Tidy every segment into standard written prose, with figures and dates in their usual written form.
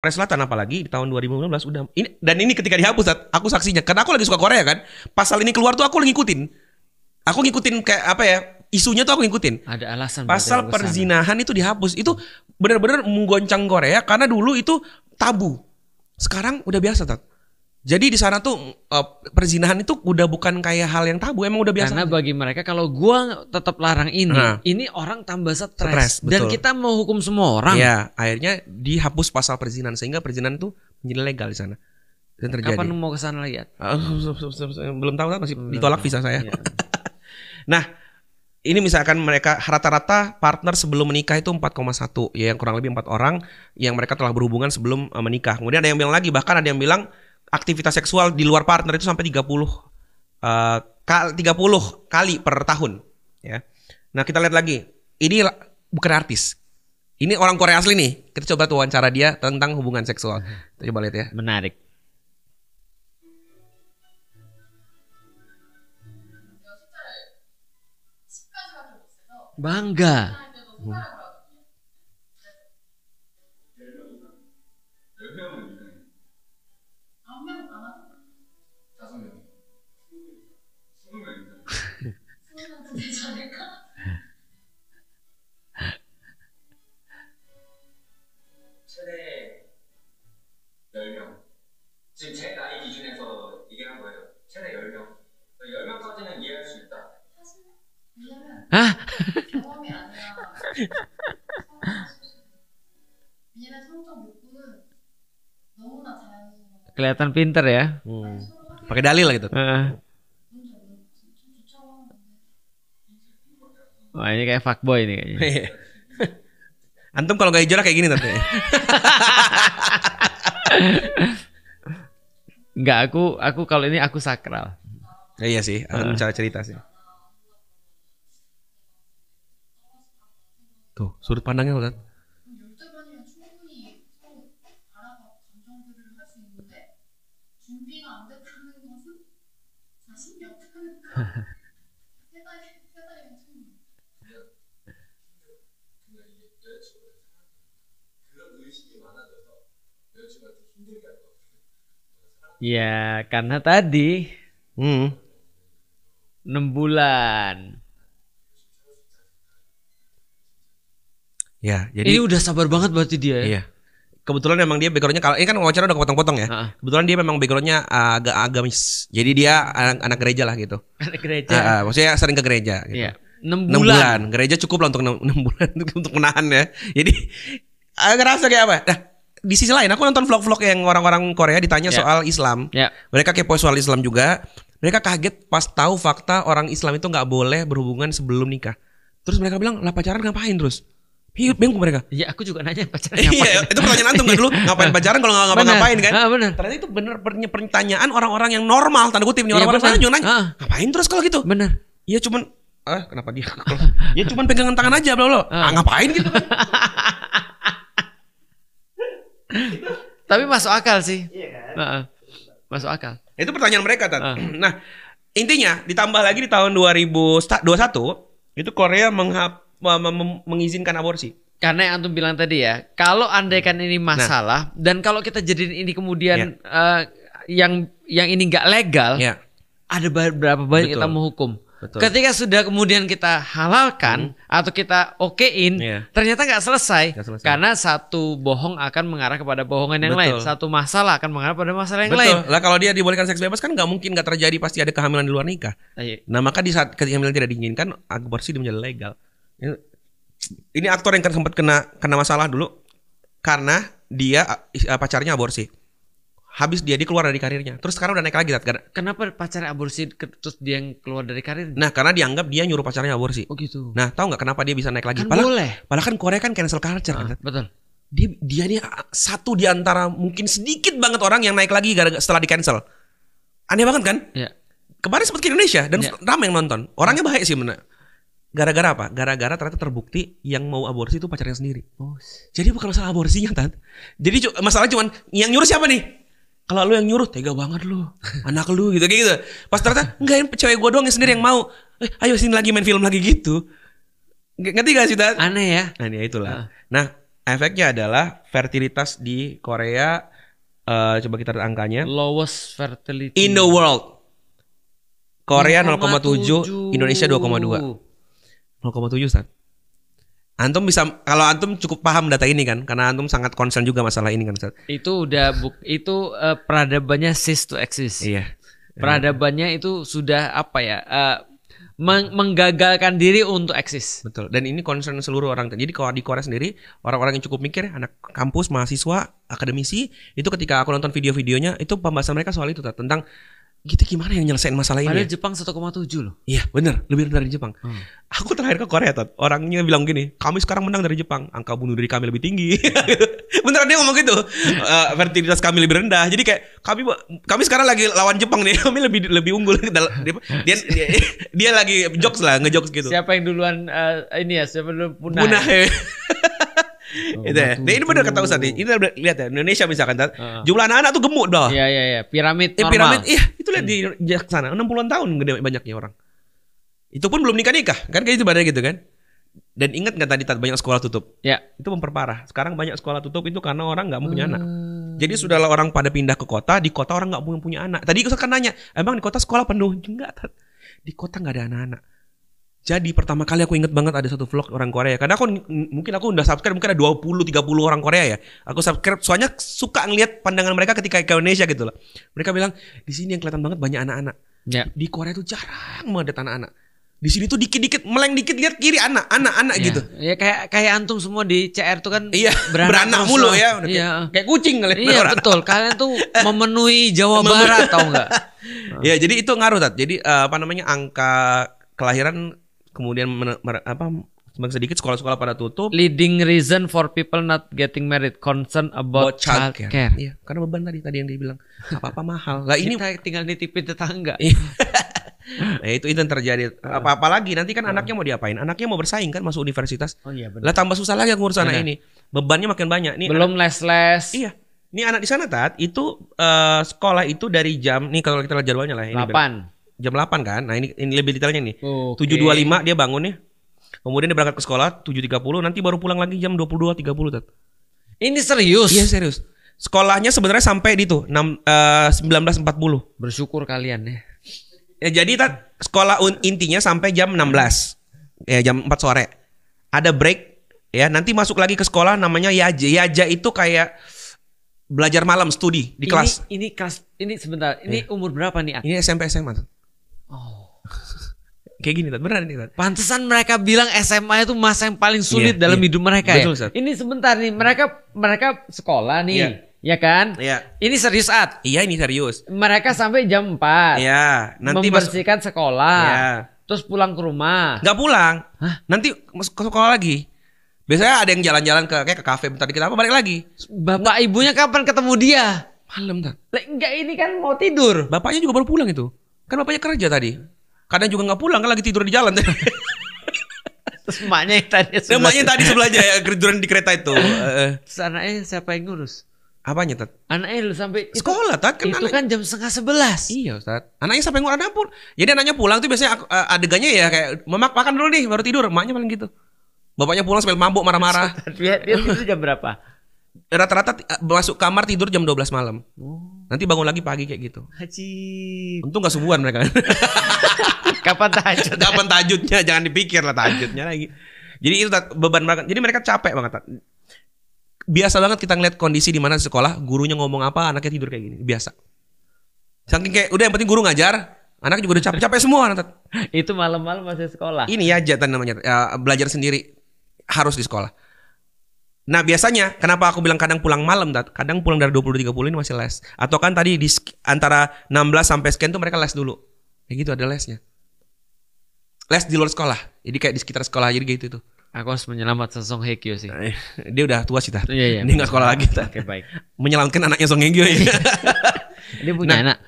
Korea Selatan apalagi di tahun 2015 udah ini, dan ini ketika dihapus aku saksinya karena aku lagi suka Korea kan. Pasal ini keluar tuh aku ngikutin. Aku ngikutin kayak apa ya? Isunya tuh aku ngikutin. Ada alasan. Pasal perzinahan itu dihapus. Itu benar-benar menggoncang Korea karena dulu itu tabu. Sekarang udah biasa, Tat. Jadi di sana tuh perzinahan itu udah bukan kayak hal yang tabu, emang udah biasa. Karena bagi mereka kalau gua tetap larang ini orang tambah stres. Dan kita mau hukum semua orang. Ya, akhirnya dihapus pasal perzinahan sehingga perzinahan itu menjadi legal di sana. Dan terjadi. Kapan mau ke sana lihat? Belum tahu kan, masih ditolak visa saya. Ya. Nah, ini misalkan mereka rata-rata partner sebelum menikah itu 4,1, ya yang kurang lebih 4 orang yang mereka telah berhubungan sebelum menikah. Kemudian ada yang bilang lagi, bahkan ada yang bilang aktivitas seksual di luar partner itu sampai 30 kali per tahun, ya. Nah, kita lihat lagi. Ini bukan artis. Ini orang Korea asli nih. Kita coba tuh wawancara dia tentang hubungan seksual. Kita coba lihat ya. Menarik. Bangga. 지금 제 나이 기준에서 얘기한 거예요. 최대 10명. 10명까지는 이해할 수 있다. Hah? 경험이 아니라 왜냐면 성적 욕구는 너무나 자연스러워. Kelihatan pinter ya. Pakai dalil gitu. Wah, ini kayak fuckboy nih kayaknya. Antum kalau gak hijrah kayak gini tante. Enggak, aku kalau ini aku sakral. Ya, iya sih, ada cara cerita sih. Tuh, sudut pandangnya kan. 열대반이면 충분히 서로 알아가고 감정 교류를 할 수 있는데 준비가 안 됐다는 것은 자신이 없다는 거. 세 달이면 충분히. 그런 의식이 많아져서 여자친구한테 힘들게 할 것 같아요. Ya, karena tadi 6 bulan. Ya, jadi Ini udah sabar banget berarti dia ya. Iya. Kebetulan memang dia backgroundnya, kalau ini kan wawancara udah kepotong-potong ya. Kebetulan dia memang backgroundnya agak agamis. Jadi dia anak gereja lah gitu. Anak gereja. Maksudnya sering ke gereja gitu. Iya. 6 bulan. Gereja cukup lah untuk 6 bulan untuk menahan ya. Jadi ngerasa kayak apa? Nah, di sisi lain aku nonton vlog-vlog yang orang-orang Korea ditanya soal Islam. Mereka kepo soal Islam juga. Mereka kaget pas tahu fakta orang Islam itu nggak boleh berhubungan sebelum nikah. Terus mereka bilang, lah pacaran ngapain terus? Bingung mereka. Iya, aku juga nanya pacaran ngapain. Iya, itu pertanyaan antum kan dulu. Ngapain pacaran kalau nggak ngapa-ngapain kan? Benar. Ternyata itu bener pertanyaan orang-orang yang normal, tanda kutip nih, orang-orang sana juga nanya. Ngapain terus kalau gitu? Benar. Iya cuman kenapa dia? Ya cuman pegangan tangan aja bla. Ngapain gitu? Tapi masuk akal sih. Iya kan? Masuk akal. Itu pertanyaan mereka kan. Nah, intinya ditambah lagi di tahun 2021 itu Korea mengizinkan aborsi. Karena yang antum bilang tadi ya, kalau andaikan ini masalah dan kalau kita jadiin ini kemudian yang ini nggak legal, ada berapa banyak kita mau hukum. Betul. Ketika sudah kemudian kita halalkan atau kita okein, ternyata nggak selesai. Karena satu bohong akan mengarah kepada bohongan yang lain, satu masalah akan mengarah pada masalah yang lain. Lah kalau dia dibolehkan seks bebas kan nggak mungkin nggak terjadi, pasti ada kehamilan di luar nikah. Nah maka di saat kehamilan tidak diinginkan, aborsi menjadi legal. Ini aktor yang sempat kena masalah dulu karena dia pacarnya aborsi. Habis dia keluar dari karirnya. Terus sekarang udah naik lagi. Kenapa pacarnya aborsi terus dia yang keluar dari karir? Nah karena dianggap dia nyuruh pacarnya aborsi. Oh gitu. Nah tahu nggak kenapa dia bisa naik lagi? Kan boleh. Padahal kan Korea kan cancel culture kan. Betul. Dia ini satu di antara mungkin sedikit banget orang yang naik lagi setelah di cancel. Aneh banget kan? Iya. Kemarin sempat ke Indonesia dan ramai yang nonton. Orangnya baik sih bener. Gara-gara apa? Gara-gara ternyata terbukti yang mau aborsi itu pacarnya sendiri. Jadi bukan masalah aborsinya, Tan. Jadi masalah cuman yang nyuruh siapa nih? Kalau lu yang nyuruh, tega banget lu. Anak lu gitu. Pas ternyata enggak, cewek gua doang yang sendiri yang mau. Ayo sini lagi main film lagi gitu. Ngerti gak sih, Tan? Aneh ya. Nah, ya itulah. Nah, efeknya adalah fertilitas di Korea, coba kita lihat angkanya. Lowest fertility in the world. Korea 0,7, Indonesia 2,2. 0,7 Ustaz. Antum bisa, kalau antum cukup paham data ini kan, karena antum sangat concern juga masalah ini kan Ustaz. Itu udah peradabannya cease to exist. Iya. Peradabannya itu sudah apa ya? Menggagalkan diri untuk eksis. Betul. Dan ini concern seluruh orang. Jadi kalau di Korea sendiri, orang-orang yang cukup mikir, anak kampus, mahasiswa, akademisi, itu ketika aku nonton video-videonya, itu pembahasan mereka soal itu tentang kita gimana yang nyelesain masalah ini. Padahal Jepang 1,7 loh. Iya bener, lebih rendah dari Jepang. Aku terakhir ke Korea Tat, orangnya bilang gini, kami sekarang menang dari Jepang, angka bunuh diri kami lebih tinggi. Beneran dia ngomong gitu. Fertilitas kami lebih rendah. Jadi kayak kami sekarang lagi lawan Jepang nih, kami lebih unggul. Dia lagi ngejokes gitu. Siapa yang duluan siapa duluan punah? Itu ya. Nah, ini benar kata Ustaz nih. Ini lihat ya, Indonesia misalkan jumlah anak-anak tuh gemuk dah. Iya. Piramid normal. Piramid, iya, itu lihat di sana 60-an tahun gede banyaknya orang. Itu pun belum nikah. Kan kayak itu badannya gitu kan. Dan ingat enggak tadi banyak sekolah tutup? Ya. Itu memperparah. Sekarang banyak sekolah tutup itu karena orang enggak mau punya anak. Jadi sudahlah orang pada pindah ke kota, di kota orang enggak mau punya anak. Tadi saya kan nanya, emang di kota sekolah penuh? Enggak, Tat. Di kota enggak ada anak-anak. Jadi pertama kali aku inget banget ada satu vlog orang Korea. Karena mungkin aku udah subscribe mungkin ada 20-30 orang Korea ya. Aku subscribe soalnya suka ngeliat pandangan mereka ketika ke Indonesia gitu loh. Mereka bilang di sini yang kelihatan banget banyak anak-anak. Ya. Di Korea tuh jarang banget anak-anak. Di sini tuh dikit-dikit meleng dikit lihat kiri anak gitu. Ya kayak antum semua di CR tuh kan beranak mulu ya. Iya. Kayak kucing kali. Iya betul. Kalian tuh memenuhi Jawa Barat tau nggak? Ya jadi itu ngaruh Tat. Jadi angka kelahiran kemudian semakin sedikit, sekolah-sekolah pada tutup. Leading reason for people not getting married, concern about child care. Iya, karena beban tadi yang dibilang apa-apa mahal. Lah ini kita tinggal nitipin tetangga. Nah, itu yang terjadi. Apa lagi nanti kan anaknya mau diapain? Anaknya mau bersaing kan masuk universitas. Oh iya benar. Lah tambah susah lagi ngurus anak ini. Bebannya makin banyak. Nih belum les-les. Iya. Ini anak di sana Tat, itu sekolah itu dari jam, nih kalau kita lihat jadwalnya lah ini. 8. Jam 8 kan. Nah ini lebih detailnya nih. 7.25 dia bangun nih. Kemudian dia berangkat ke sekolah 7.30, nanti baru pulang lagi jam 22.30 Tat. Ini serius? Iya serius. Sekolahnya sebenarnya sampai di tuh 19.40. Bersyukur kalian ya. Ya jadi Tat, sekolah intinya sampai jam 16. Ya jam 4 sore. Ada break ya, nanti masuk lagi ke sekolah namanya Yaja. Yaja itu kayak belajar malam studi di kelas. Ini sebentar. Ini umur berapa nih? Ini SMP SMA Tat. Oh. Kayak gini Tat, beneran nih Tat. Pantesan mereka bilang SMA itu masa yang paling sulit dalam hidup mereka. Betul, ya. Ini sebentar nih, mereka sekolah nih. Ya kan? Iya. Ini serius At? Iya ini serius. Mereka sampai jam 4. Iya. Nanti membersihkan sekolah. Iya. Terus pulang ke rumah. Nggak pulang. Hah? Nanti masuk ke sekolah lagi. Biasanya ada yang jalan-jalan ke kafe bentar dikit apa balik lagi. Bapak ibunya kapan ketemu dia? Malam Tat. Enggak, ini kan mau tidur. Bapaknya juga baru pulang itu. Kan bapaknya kerja tadi. Kadang juga nggak pulang kan lagi tidur di jalan. Terus emaknya yang tadi sebelahnya ya tiduran di kereta itu. Terus anaknya siapa yang ngurus? Apanya Tat? Anaknya lu sampai sekolah Tat kan. Itu kan jam 10:30. Iya Ustaz. Anaknya sampai ngurus dapur. Jadi anaknya pulang tuh biasanya adegannya ya kayak makan dulu nih baru tidur. Emaknya paling gitu. Bapaknya pulang sambil mabuk marah-marah. Dia tidur jam berapa? Rata-rata masuk kamar tidur jam 12 malam. Nanti bangun lagi pagi kayak gitu. Haji. Untung gak subuhan mereka. Kapan tahajud? Kapan tahajudnya? Jangan dipikir lah tahajudnya lagi. Jadi itu beban mereka. Jadi mereka capek banget. Biasa banget kita ngeliat kondisi di mana di sekolah gurunya ngomong apa anaknya tidur kayak gini. Biasa. Saking kayak udah yang penting guru ngajar, anaknya juga udah capek semua. Itu malam-malam masih sekolah. Ini ya jatan namanya. Belajar sendiri harus di sekolah. Nah biasanya kenapa aku bilang kadang pulang malam, kadang pulang dari 20-30 ini masih les. Atau kan tadi di antara 16 sampai sekian tuh mereka les dulu. Kayak gitu ada lesnya. Les di luar sekolah. Jadi kayak di sekitar sekolah jadi gitu tuh. Aku harus menyelamatkan Song Hye Kyo sih. Dia udah tua sih Tat. Iya. Dia gak sekolah lagi Oke baik. Menyelamatkan anaknya Song Hye Kyo ya. Dia punya anak?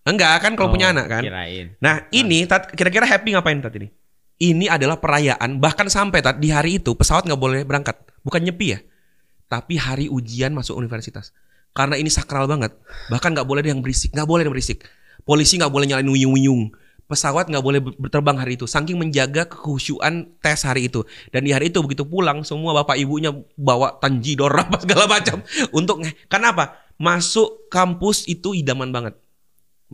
Enggak kan kalau punya anak kan. Kirain. Nah ini Tat kira-kira happy ngapain Tat ini? Ini adalah perayaan, bahkan sampai Tat di hari itu pesawat nggak boleh berangkat, bukan nyepi ya, tapi hari ujian masuk universitas. Karena ini sakral banget, bahkan nggak boleh ada yang berisik, nggak boleh ada yang berisik. Polisi nggak boleh nyalain wuyung-wuyung, pesawat nggak boleh berterbang hari itu, saking menjaga kekhusyuan tes hari itu. Dan di hari itu begitu pulang semua bapak ibunya bawa tanjidor apa segala macam untuk kenapa? Masuk kampus itu idaman banget.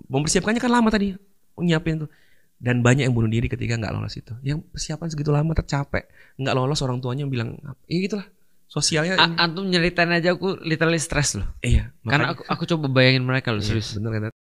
Mempersiapkannya kan lama tadi, nyiapin tuh. Dan banyak yang bunuh diri ketika nggak lolos itu. Yang persiapan segitu lama tercapek, nggak lolos, orang tuanya bilang, ya gitulah. Sosialnya antum nyeritain aja aku literally stres loh. Iya, karena aku coba bayangin mereka loh, serius. Bener kan?